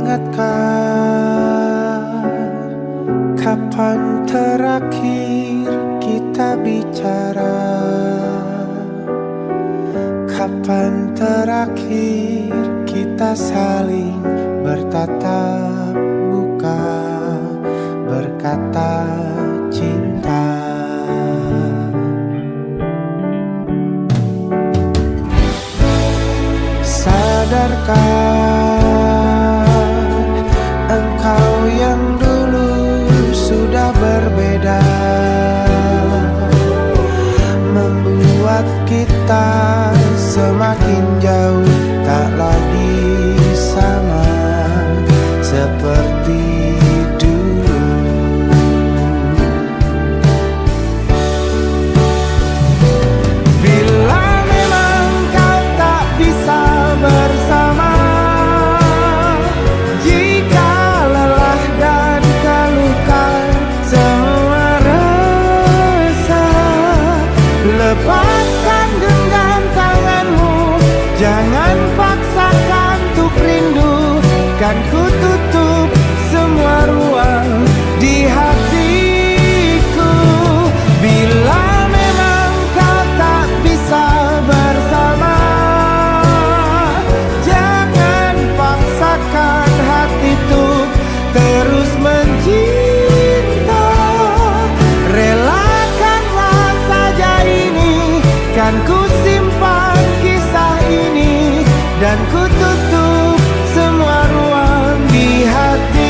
ingatkan kapan terakhir kita bicara, kapan terakhir kita saling bertatap muka, berkata cinta. Sadarkah engkau yang dulu sudah berbeda, membuat kita semakin jauh, tak lagi sama seperti dulu. Bila memang kau tak bisa bersama, jika lelah dan keluhkan semua rasa, lepaskan genggam tanganmu, jangan paksakan untuk rindu. Kan ku tutup semua ruang di hatiku. Bila memang kau tak bisa bersama, jangan paksakan hati untuk terus mencinta. Relakanlah saja ini, kan ku simpan kisah ini, dan ku tutup semua ruang di hatiku.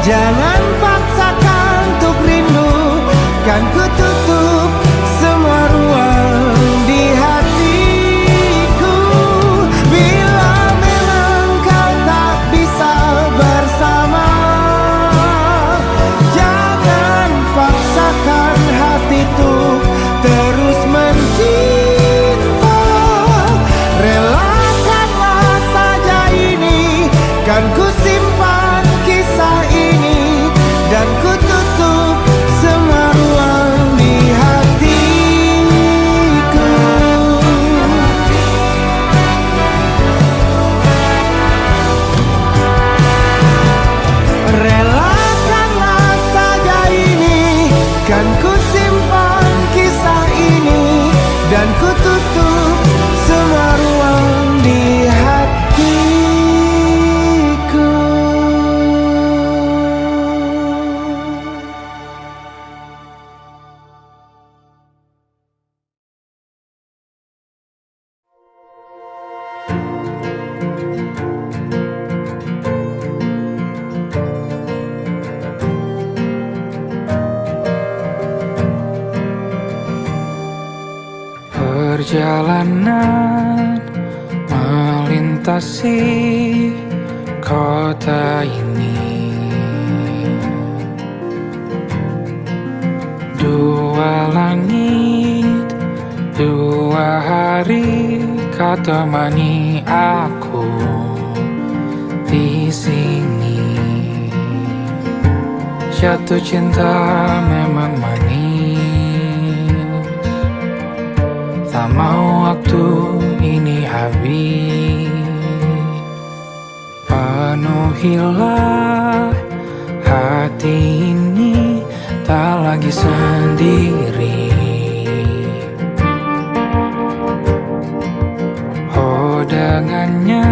Jangan paksakan untuk rindu, kan ku tutup semua ruang di hatiku. Bila memang kau tak bisa bersama, jangan paksakan hati untuk terus mencinta. Relakanlah saja ini, kan ku simpan kisah ini, dan ku tutup semua ruang di hatiku. Relakanlah saja ini, kan ku simpan kisah ini, dan ku tutup semua ruang di hatiku. Perjalanan melintasi kota ini, dua langit, dua hari kau temani aku di sini. Jatuh cinta memang manis, tak mau waktu ini habis. Penuhilah hati ini, tak lagi sendiri. Oh, dengannya,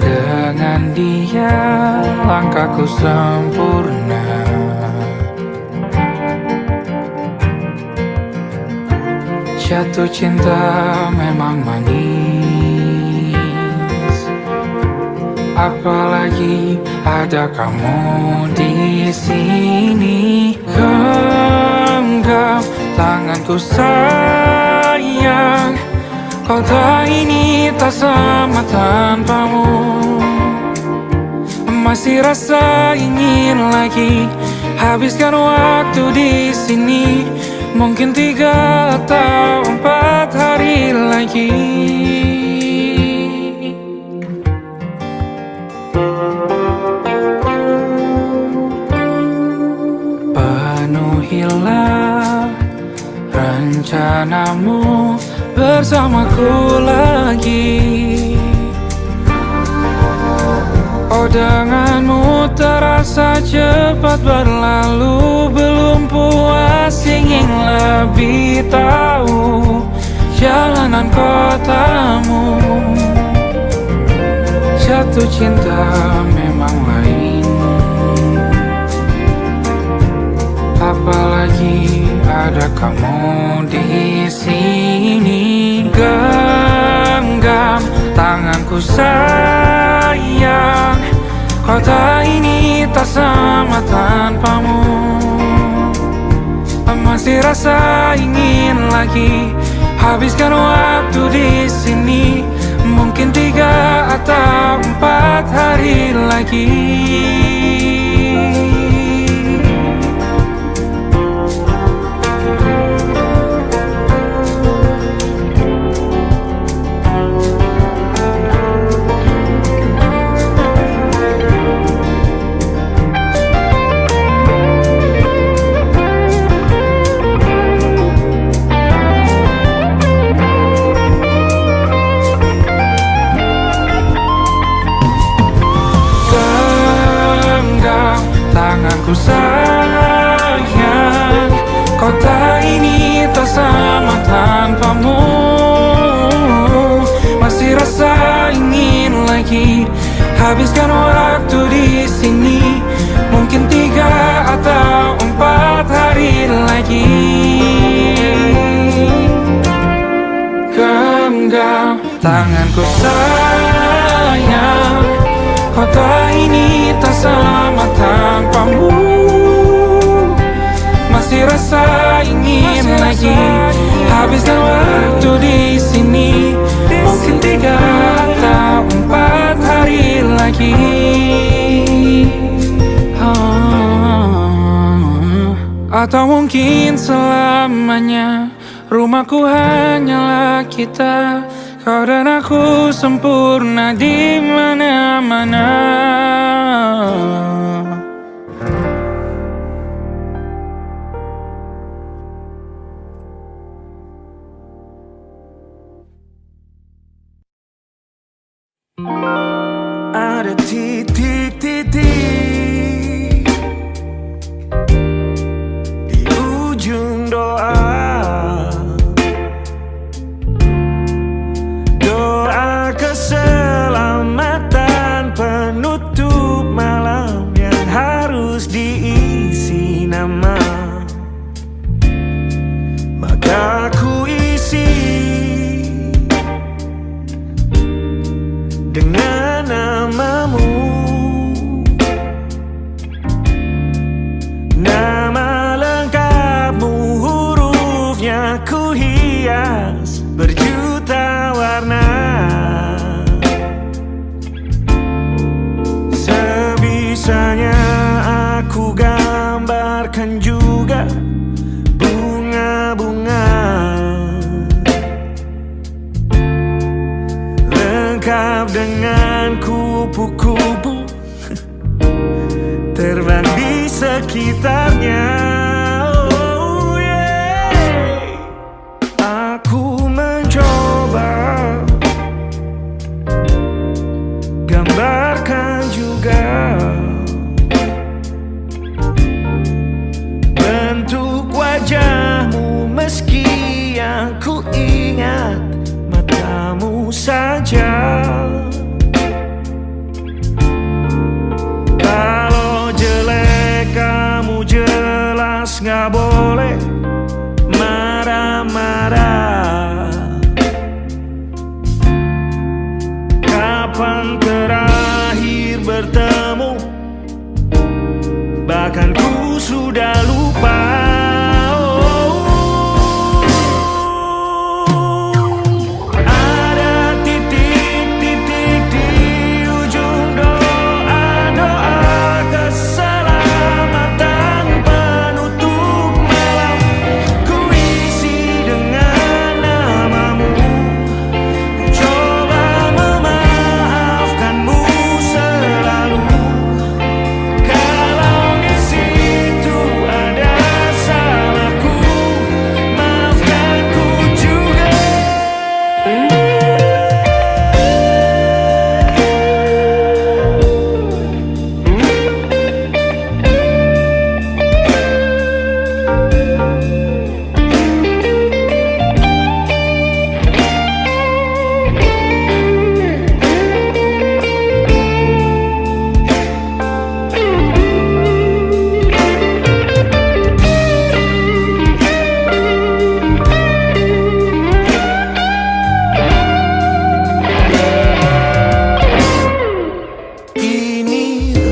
dengan dia langkahku sempurna. Jatuh cinta memang manis, apalagi ada kamu di sini. Genggam tanganku sayang, kota ini tak sama tanpamu. Masih rasa ingin lagi habiskan waktu di sini. Mungkin 3 atau 4 hari lagi. Penuhilah rencanamu bersamaku lagi. Oh, denganmu terasa cepat berlalu. Belum puas ingin lebih tahu jalanan kotamu. Jatuh cinta memang lain, apalagi ada kamu di sini. Genggam tanganku sayang, kota ini tak sama tanpamu. Masih rasa ingin lagi habiskan waktu di sini. Mungkin 3 atau 4 hari lagi. Tanganku sayang, kota ini tak sama tanpamu. Masih rasa ingin lagi habiskan waktu di sini. Mungkin 3 atau 4 hari lagi. Genggam tanganku sayang, kota ini tak sama tanpamu. Masih rasa ingin lagi habiskan waktu di sini. Mungkin 3 atau 4 hari lagi. Atau mungkin selamanya. Rumahku hanyalah kita, kau dan aku sempurna di mana-mana. Ada titik-titik di ujung doa. Doa keselamatan penutup malam yang harus diisi nama. Maka ku isi dengan namamu. Nama lengkapmu, hurufnya ku hias berjuta warna. Sebisanya aku gambarkan juga bunga-bunga, lengkap dengan kupu-kupu terbang di sekitarnya. Oh yeah. Aku mencoba gambarkan juga bentuk wajahmu, meski yang ku ingat matamu saja. Kalau jelek kamu jelas gak boleh marah-marah. Kan ku sudah lupa.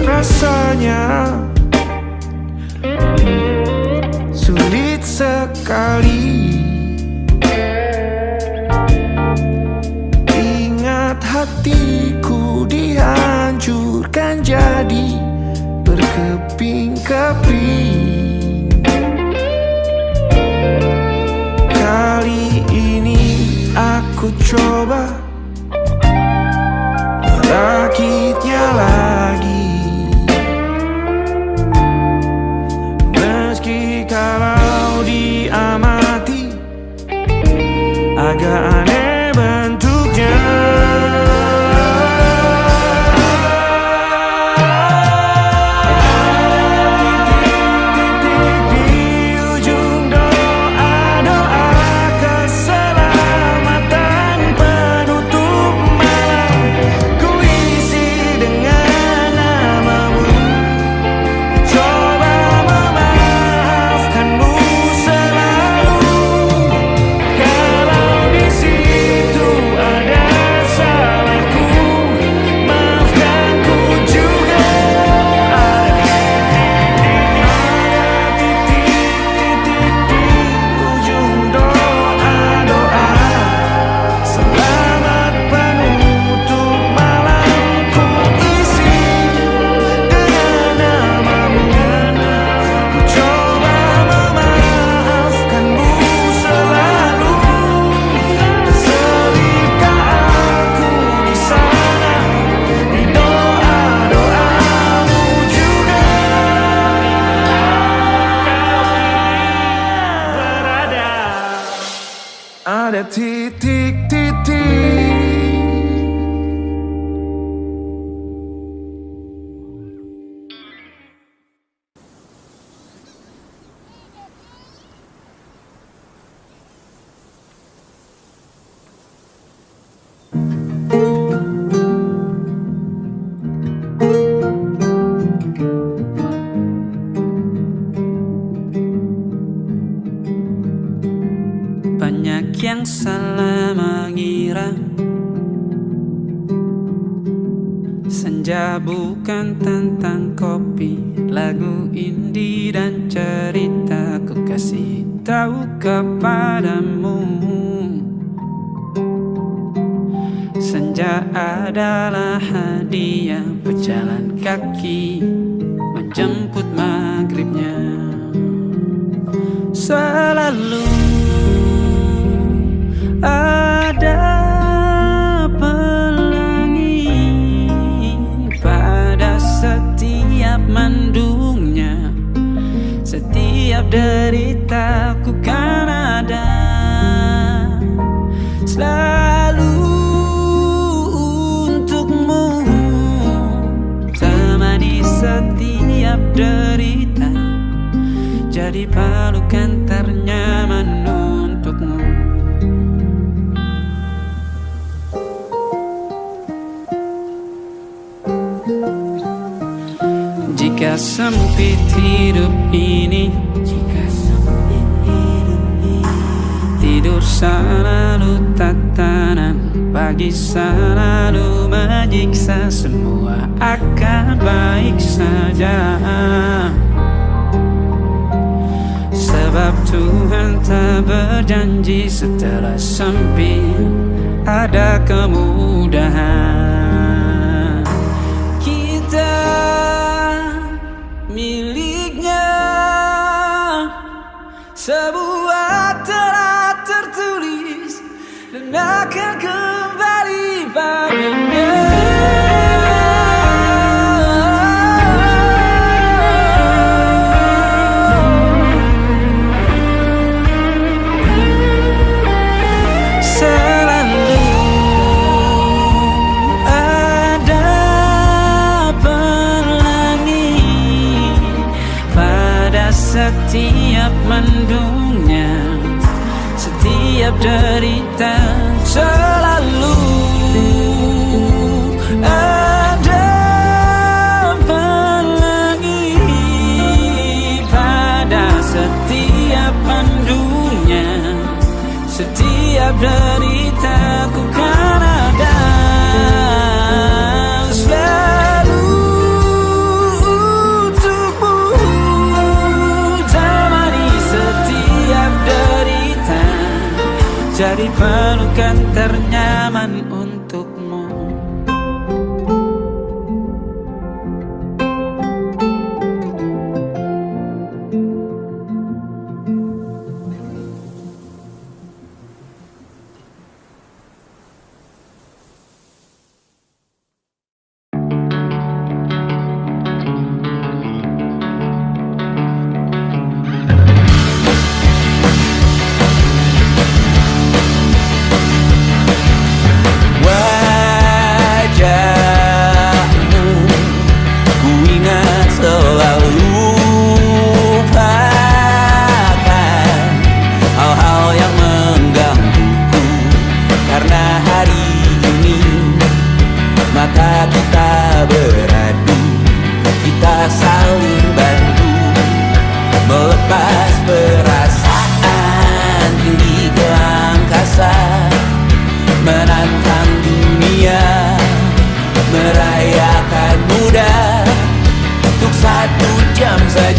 Rasanya sulit sekali ingat hatiku dihancurkan jadi berkeping-keping. Kali ini aku coba merakitnya lagi. Kalau diamati agak aneh bentuknya. Titik-titik di ujung doa-doa keselamatan penutup malam. Ku isi dengan namamu. Coba ada titik-titik. Banyak yang salah mengira senja bukan tentang kopi, lagu indie dan cerita. Ku kasih tahu kepadamu, senja adalah hadiah berjalan kaki menjemput maghribnya. Selalu ada pelangi pada setiap mendungnya. Setiap deritaku kan ada selalu untukmu, temani setiap derita, jadi pelukan ternyaman untukmu. Jika sempit hidup ini, tidur selalu tatanan, pagi selalu menyiksa, semua akan baik saja. kita berjanji setelah sempit ada kemudahan. Kita miliknya sebuah telah tertulis dan akan kembali baginya. Setiap mendungnya, setiap derita, selalu ada pelangi. Pada setiap mendungnya, setiap derita, ku kan ada. Jadi pelukan ternyaman untukmu. Sometimes I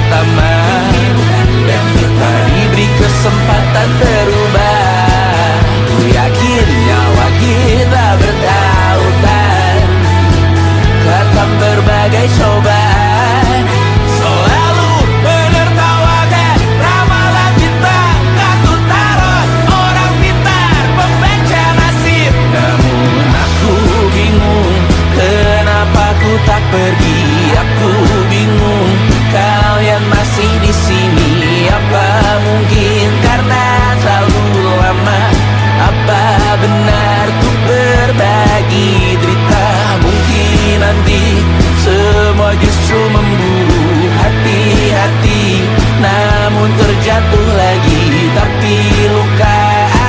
pertama, dan kita diberi kesempatan berubah. Ku yakin nyawa kita bertautan, ketam berbagai cobaan, selalu menertawakan ramalan bintang. Aku taruh orang pintar membaca nasib, namun aku bingung kenapa ku tak pergi. Aku bingung kalian masih di sini. Apa mungkin karena terlalu lama? Apa benar ku berbagi derita? Mungkin nanti semua justru memburu hati-hati, namun terjatuh lagi. Tapi luka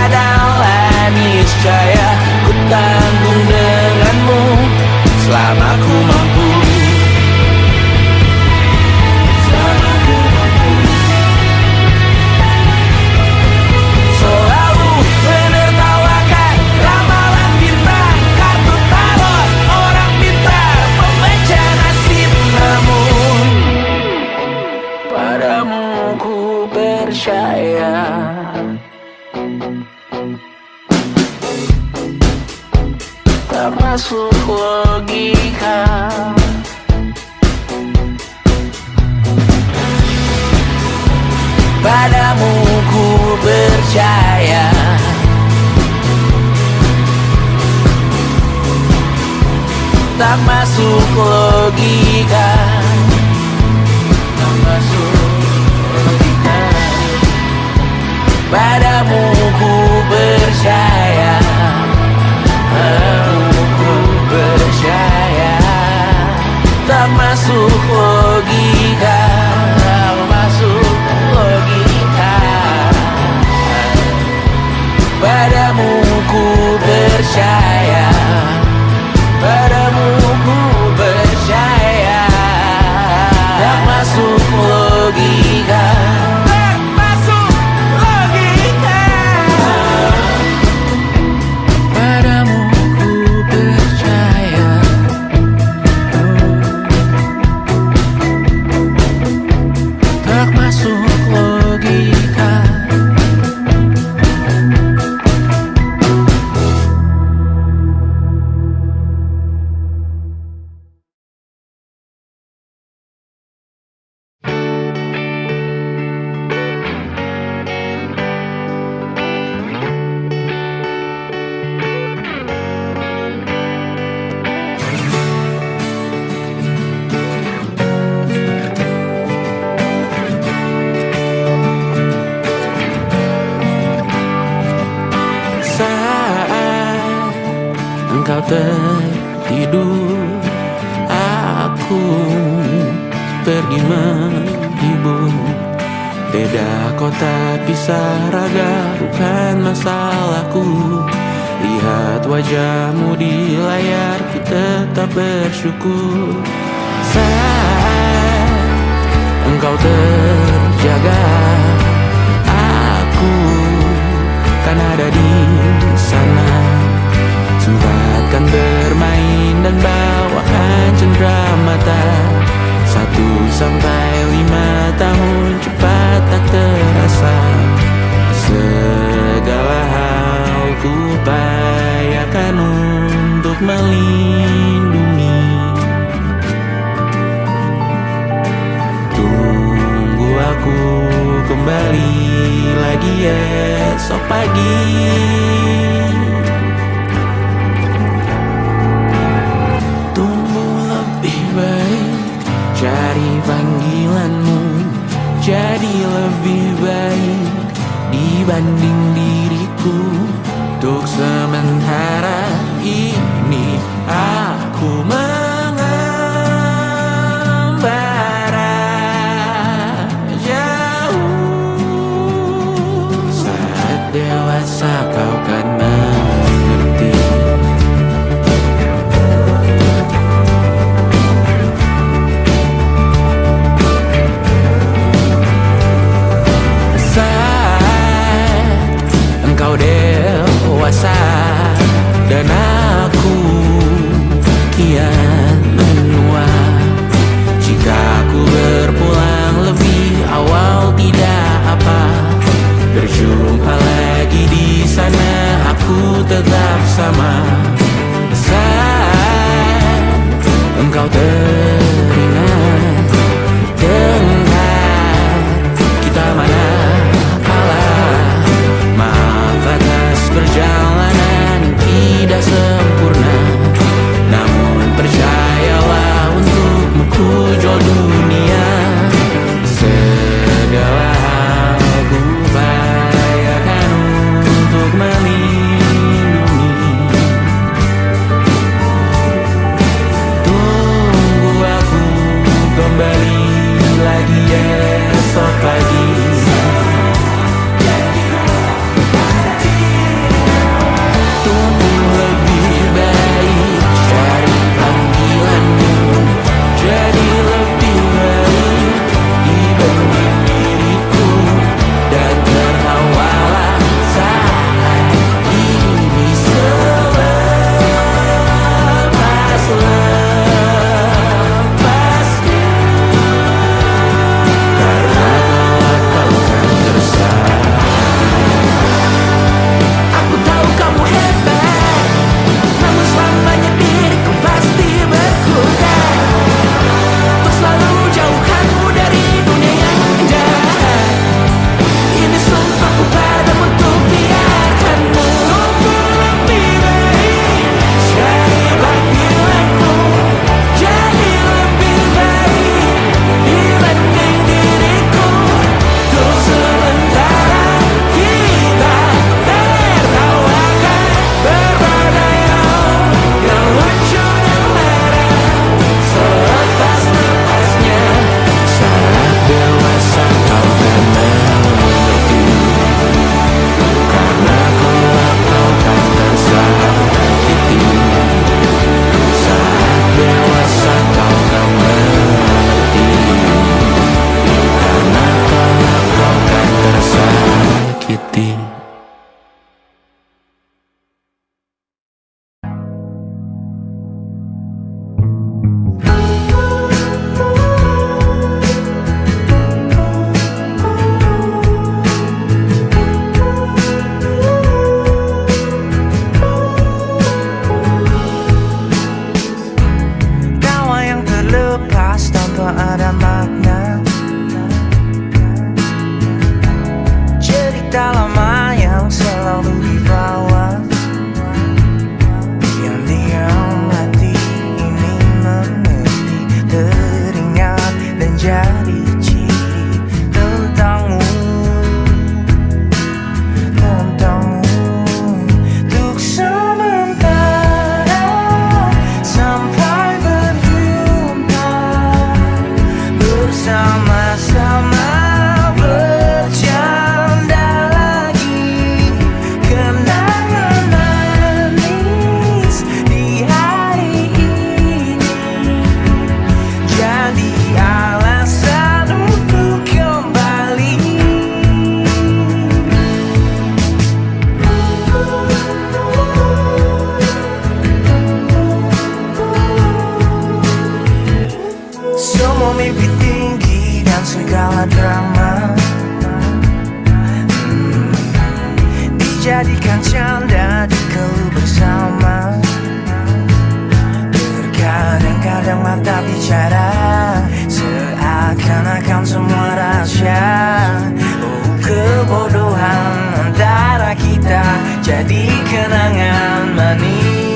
adalah niscaya ku tanggung denganmu selama ku mampu. Selalu menertawakan ramalan bintang, kartu tarot orang pintar membaca nasib, namun padamu ku percaya. Tak masuk logika. Padamu ku percaya. Tak masuk logika. Tak masuk logika. Padamu ku percaya. Padamu ku percaya. Tak masuk logika. Tak masuk logika. Padamu ku percaya. Padamu ku percaya. Tak masuk logika. Tak masuk logika. Padamu ku percaya. Tak masuk logika. Saat engkau tertidur, aku pergi menghibur. Beda kota pisah raga bukan masalahku. Lihat wajahmu di layar, ku tetap bersyukur. Saat engkau terjaga, aku kan ada di sana. Sempatkan bermain dan bawakan cenderamata. 1-5 tahun cepat tak terasa. Segala hal ku upayakan untuk melindungi. Tunggu aku kembali lagi esok pagi. Tumbuh lebih baik, cari panggilanmu. Jadi lebih baik dibanding diriku. Untuk sementara ini aku mengembara jauh. Saat dewasa kau kan mengerti. Saat engkau dewasa dan aku kian cerita lama yang selalu dibawa. Diam-diam hati ini mengerti, teringat dan jadi ciri tentangmu, untuk sementara sampai berjumpa bersama-sama. Semua mimpi tinggi dan segala drama dijadikan canda di keluh bersama. Terkadang-kadang mata bicara seakan-akan semua rahasia. Oh, kebodohan antara kita jadi kenangan manis.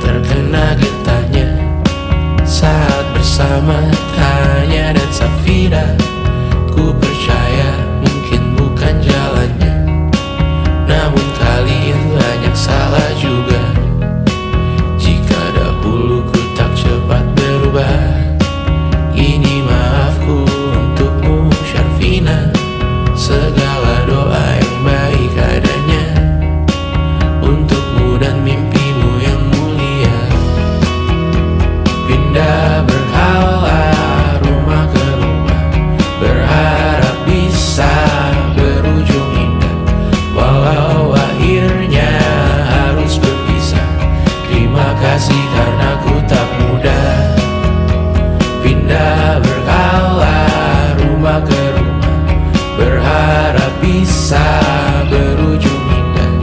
Terkena getahnya saat bersama Tanya dan Safira. Ku percaya mungkin bukan jalannya, namun kalian banyak salah juga. Jika dahulu ku tak cepat berubah, ini maafku untukmu Syarfina. Segala doa yang baik adanya untukmu dan mimpimu yang mulia. Pindah berhala rumah ke rumah, berharap bisa berujung indah. Walau akhirnya harus berpisah, terima kasih karena ku tak mudah. Pindah berhala rumah ke rumah, berharap bisa berujung indah.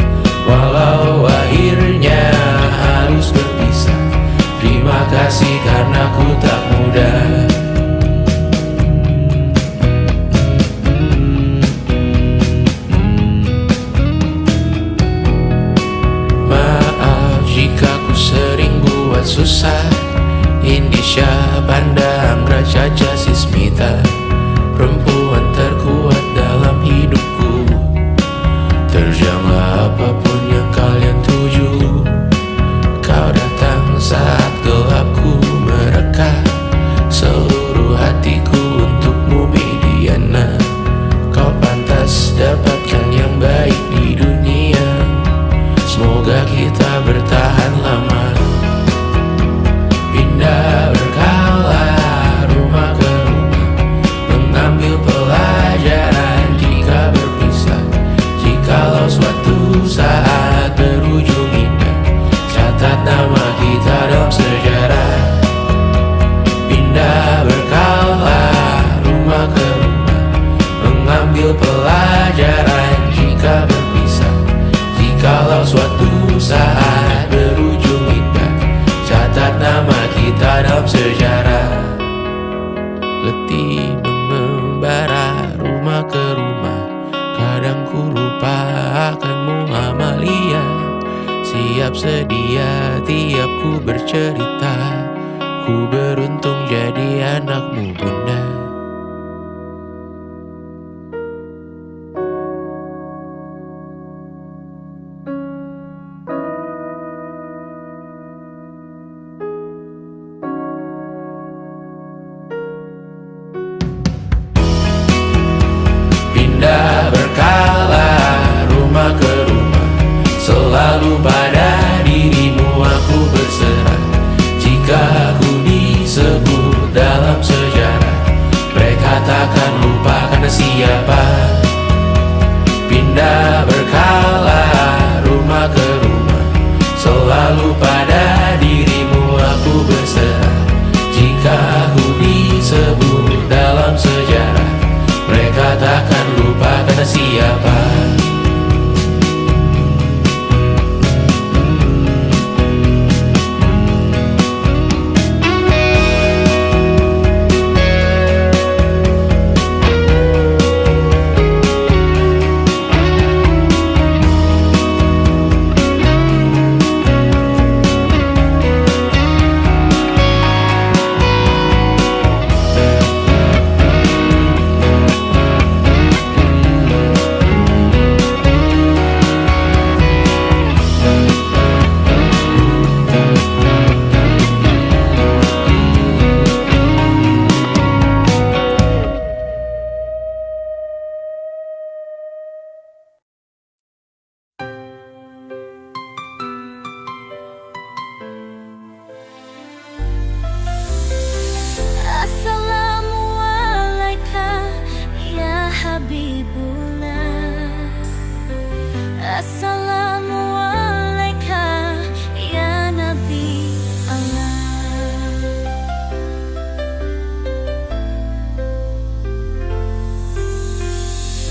Walau akhirnya harus berpisah, terima kasih karena ku tak mudah. Maaf jika ku sering buat susah. Indisha, Panda, Anggra, Caca, Sismita, perempuan terkuat dalam hidupku. Terjanglah apapun yang kalian tuju. Kau datang saat gelapku mereka, seluruh hatiku untukmu Bidiana. Kau pantas dapatkan yang baik di dunia. Semoga kita bertahan lama. Pindah berkala rumah ke rumah, mengambil pelajaran jika berpisah. ambil pelajaran jika berpisah. Jikalau suatu saat berujung indah, catat nama kita dalam sejarah. Letih mengembara rumah ke rumah, kadang ku lupa akanmu Amalia. Siap sedia tiap ku bercerita, ku beruntung jadi anakmu bunda. Pindah berkala rumah ke rumah, selalu pada dirimu aku berserah. Jika ku disebut dalam sejarah, mereka takkan lupa karena siapa. Pindah berkala rumah ke rumah, selalu pada dirimu aku berserah. Jika ku disebut dalam sejarah, mereka takkan lupa karena siapa. Assalamualaikum ya Habibullah. Assalamualaikum ya Nabi Allah.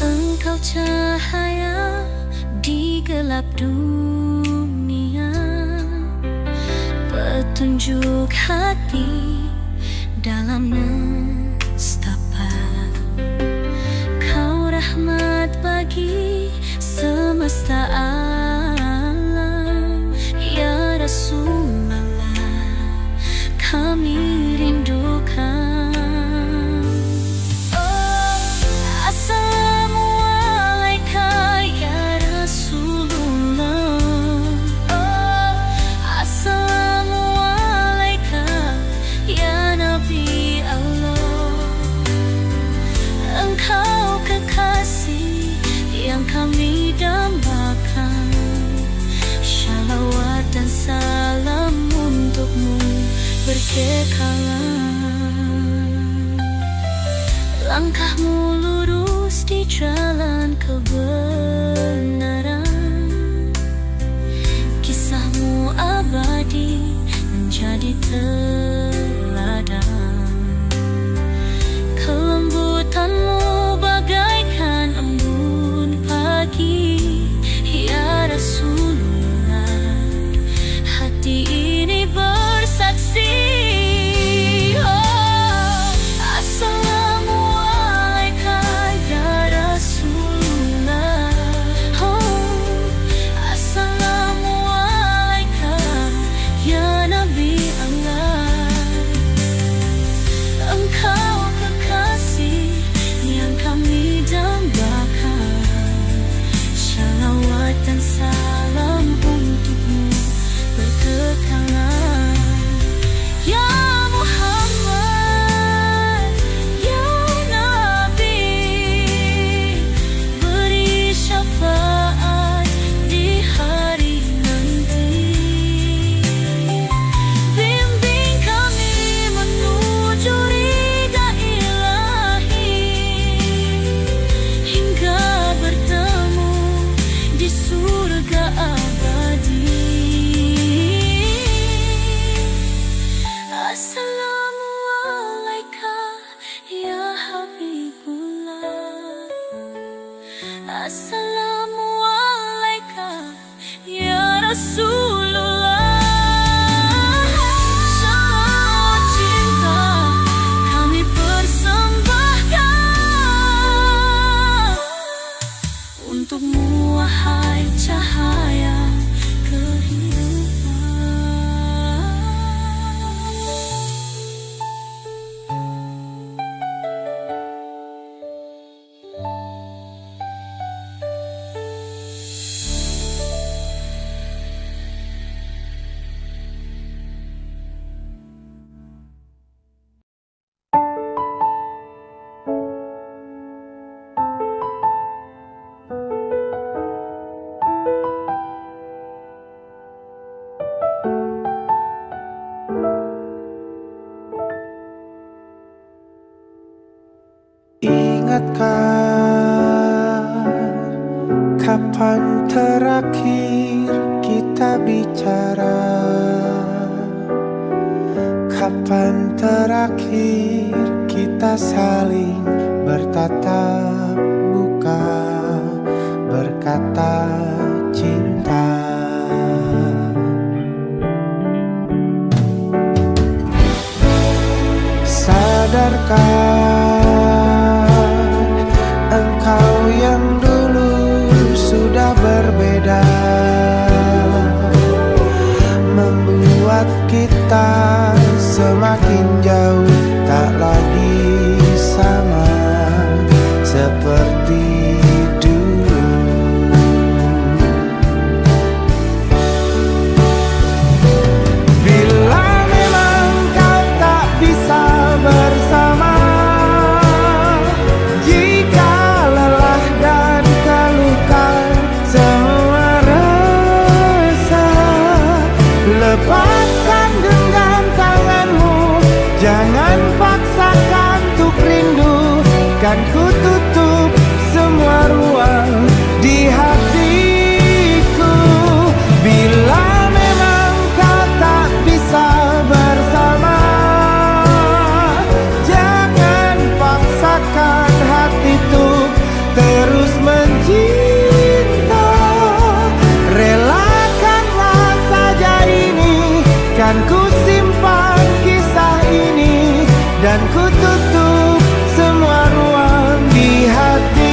Engkau cahaya di gelap dunia, petunjuk hati dalam nestapa. Kau rahmat bagi semesta alam, ya Rasulullah, kami rindukan. Oh, Assalamualaikum ya Rasulullah. Oh, Assalamualaikum ya Nabi Allah. Engkau kekasih yang kami dambakan. Assalamualaikum ya Rasulullah. Semua cinta kami persembahkan untukmu, wahai cahaya kehidupan. Ingatkah kapan terakhir kita bicara? Kapan terakhir kita saling bertatap muka, berkata cinta? Sadarkah engkau yang dulu sudah berbeda, membuat kita semakin jauh, tak lagi sama seperti dulu. Bila memang kau tak bisa bersama, jika lelah dan keluhkan semua rasa, lepaskan genggam tanganmu, jangan paksakan untuk rindu. Kan ku tutup semua ruang di hatiku. Bila memang kau tak bisa bersama, jangan paksakan hati tuh terus mencinta. Relakanlah saja ini, kan ku simpan kisah ini, dan ku tutup semua ruang di hatiku.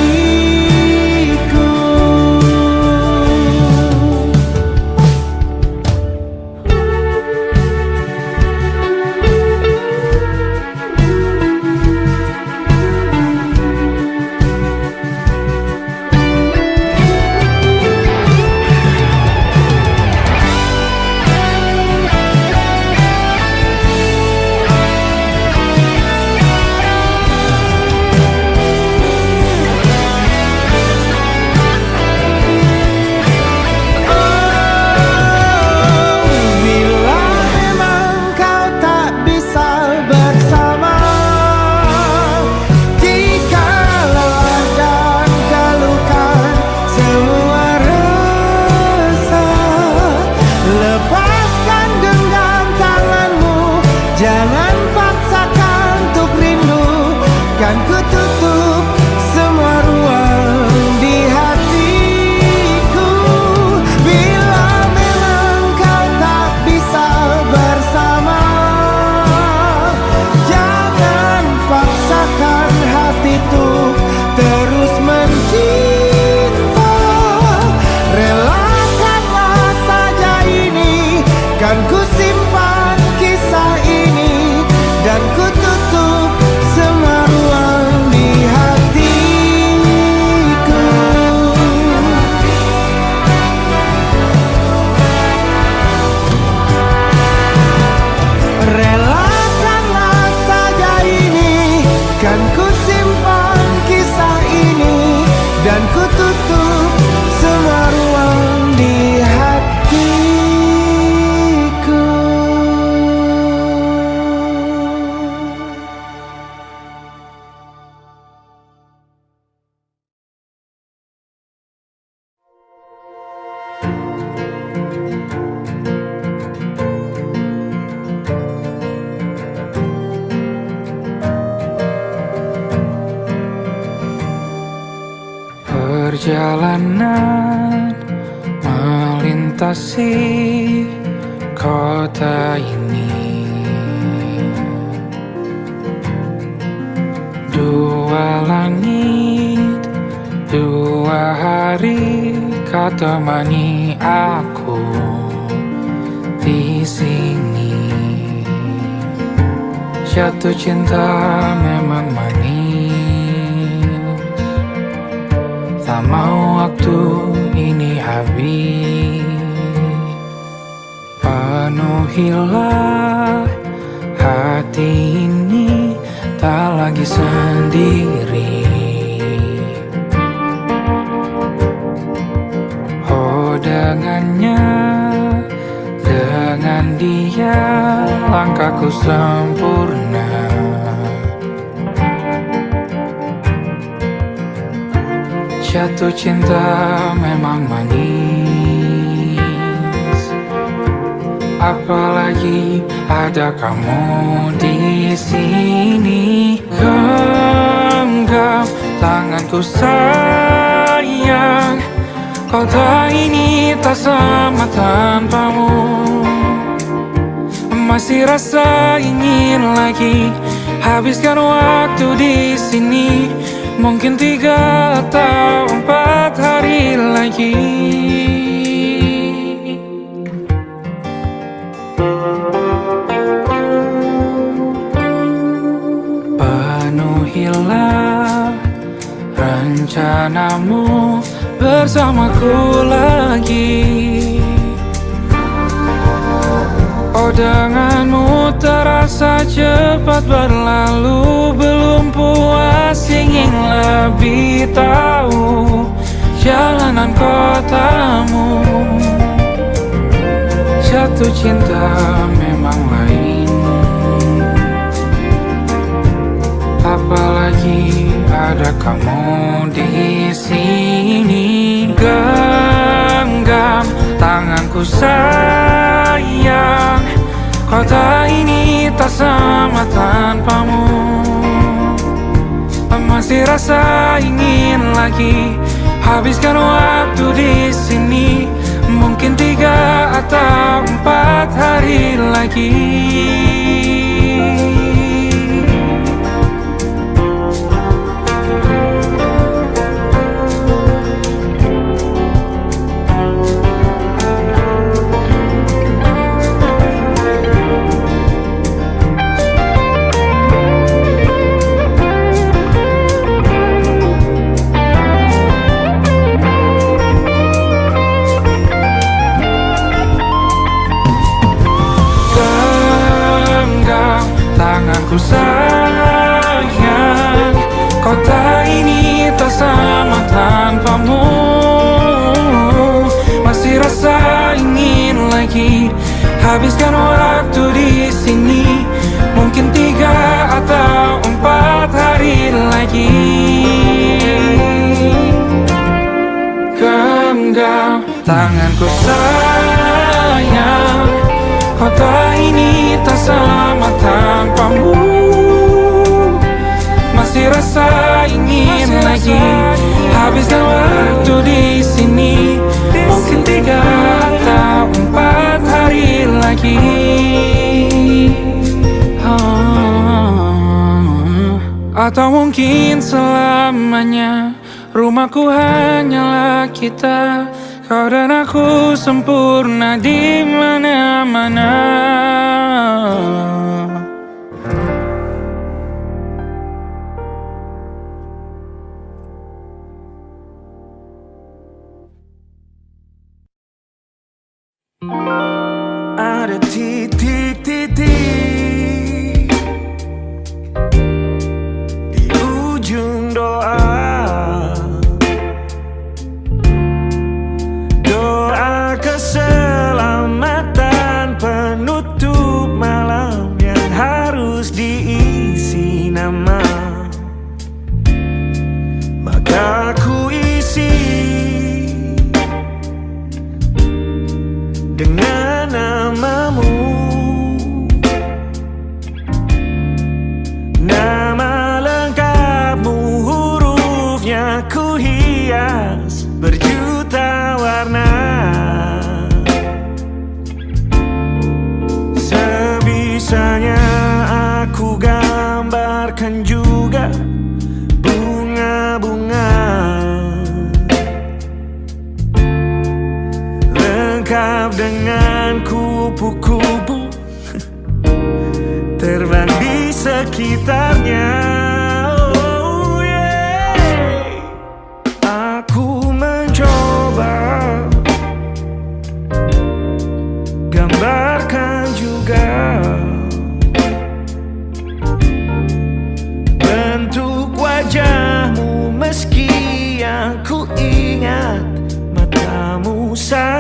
Bila memang kau tak bisa bersama, jika lelah dan keluhkan semua rasa, lepaskan genggam tanganmu, jangan paksakan untuk rindu. Kan ku tutup semua ruang di hatiku. Bila memang kau tak bisa bersama, jangan paksakan hati tuh terus mencinta. Relakanlah saja ini, kan ku simpan kisah ini, dan ku tutup semua ruang di hatiku. Relakanlah saja ini, kan ku simpan kisah ini, dan ku tutup semua ruang di hatiku. perjalanan melintasi kota ini. Dua langit, dua hari kau temani aku di sini. Jatuh cinta memang manis, tak mau waktu ini habis. Penuhilah hati ini, tak lagi sendiri. Oh dengannya, dengan dia langkahku sempurna. Jatuh cinta memang manis, apalagi ada kamu di sini. Genggam tanganku sayang, kota ini tak sama tanpamu. Masih rasa ingin lagi habiskan waktu di sini. Mungkin 3 atau 4 hari lagi. Penuhilah rencanamu bersamaku lagi. Oh denganmu terasa cepat berlalu, belum puas ingin lebih tahu jalanan kotamu. Jatuh cinta memang lain, apalagi ada kamu di sini. Genggam tanganku sayang, kota ini tak sama tanpamu. Masih rasa ingin lagi habiskan waktu di sini. Mungkin 3 atau 4 hari lagi. Tanganku sayang, kota ini tak sama tanpamu. Masih rasa ingin lagi habiskan waktu di sini. Mungkin 3 atau 4 hari lagi. Genggam tanganku sayang, kota ini tak sama tanpamu. Masih rasa ingin lagi habiskan waktu di sini. Mungkin 3 atau 4 hari lagi. Atau mungkin selamanya. Rumahku hanyalah kita, kau dan aku sempurna di mana-mana. Ada titik-titik di ujung doa. Doa keselamatan penutup malam yang harus diisi nama. Maka ku isi dengan namamu. Nama lengkapmu, hurufnya ku hias hias berjuta warna. Sebisanya aku gambarkan juga bunga-bunga, lengkap dengan kupu-kupu terbang di sekitarnya. Oh yeah. Aku mencoba gambarkan juga bentuk wajahmu, meski yang ku ingat matamu saja.